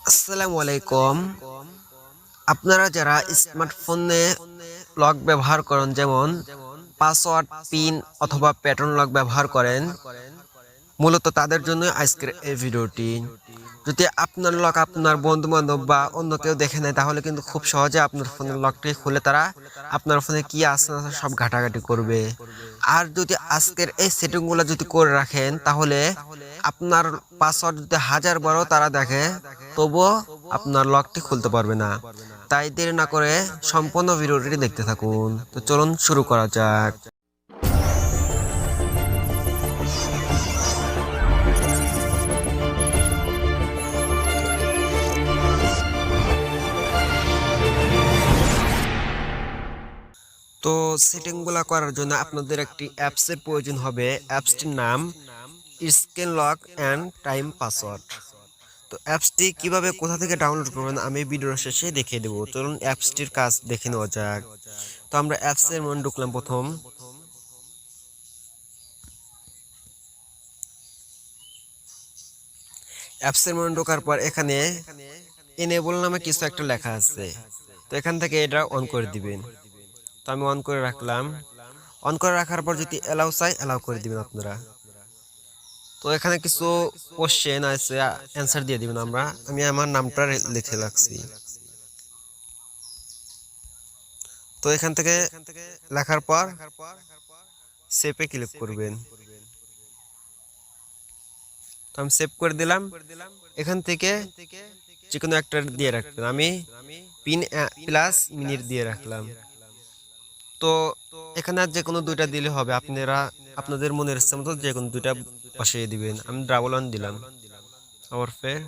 আসসালামু আলাইকুম। আপনারা যারা স্মার্টফোনে লক ব্যবহার করেন, যেমন পাসওয়ার্ড, পিন অথবা প্যাটার্ন লক ব্যবহার করেন, মূলত তাদের জন্য আজকের এই ভিডিওটি। যদি আপনার লক আপনার বন্ধু বান্ধব বা অন্য কেউ দেখে নেয়, তাহলে কিন্তু খুব সহজে আপনার ফোনের লকটি খুলে তারা আপনার ফোনে কি আছে না আছে সব ঘাটাঘাটি করবে। আর যদি আজকের এই সেটিংগুলো যদি করে রাখেন, তাহলে আপনার পাসওয়ার্ড যদি 1000 বারও তারা দেখে, তবুও আপনার লকটি খুলতে পারবে না। তাই দেরি না করে সম্পূর্ণ ভিডিওটি দেখতে থাকুন। তো চলুন শুরু করা যাক। তো সেটিংগুলো করার জন্য আপনাদের একটি অ্যাপসের প্রয়োজন হবে। অ্যাপসটির নাম screen lock and time password. তো অ্যাপসটি কিভাবে কোথা থেকে ডাউনলোড করবেন আমি ভিডিওর শেষে দেখিয়ে দেবো। চলুন অ্যাপসটির কাজ দেখে নেওয়া যাক। তো আমরা অ্যাপসের মধ্যে ঢুকলাম। প্রথম অ্যাপসের মধ্যে ঢোকার পর এখানে এনেবল নামে কিছু একটা লেখা আছে। তো এখান থেকে এটা অন করে দিবেন। তো আমি অন করে রাখলাম। অন করে রাখার পর যদি অ্যালাউ চাই, অ্যালাউ করে দিবেন আপনারা। তো এখানে কিছু কোশ্চেন আছে, অ্যান্সার দিয়ে দিবেন। আমি আমার নামটা লিখে রাখছি। তো এখান থেকে লেখার পর সেভে ক্লিক করবেন। তো আমি সেভ করে দিলাম। এখান থেকে যে কোনো একটা দিয়ে রাখবেন। আমি পিন প্লাস মিনিট দিয়ে রাখলাম। তো এখানে আর যে কোনো দুইটা দিলে হবে, আপনারা আপনাদের মনের ইচ্ছা মতো যে কোনো দুইটা বসিয়ে দিবেন। আমি ডাবল অন দিলাম। আবার ফের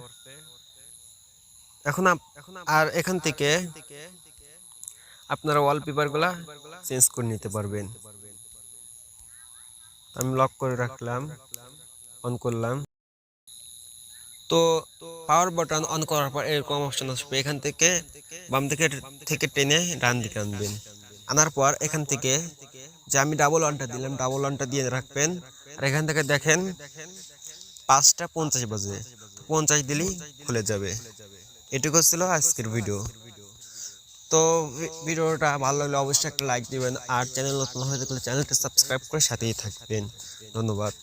এখন আর এখান থেকে আপনারা ওয়ালপেপার গুলা চেঞ্জ করে নিতে পারবেন। আমি লক করে রাখলাম, অন করলাম। তো পাওয়ার বাটন অন করার পর এরকম অপশন আসবে। এখান থেকে বাম দিকে থেকে টেনে ডান দিকে আনবেন। আনার পর এখান থেকে যে আমি ডাবল ওয়ানটা দিলাম, ডাবল ওয়ানটা দিয়ে রাখবেন। আর এখান থেকে দেখেন 5টা 50 বাজে, 50 দিলেই খুলে যাবে। এটুকু ছিল আজকের ভিডিও। তো ভিডিওটা ভালো লাগলে অবশ্যই একটা লাইক দিবেন, আর চ্যানেল নতুন হয়ে থাকলে চ্যানেলটা সাবস্ক্রাইব করে সাথেই থাকবেন। ধন্যবাদ।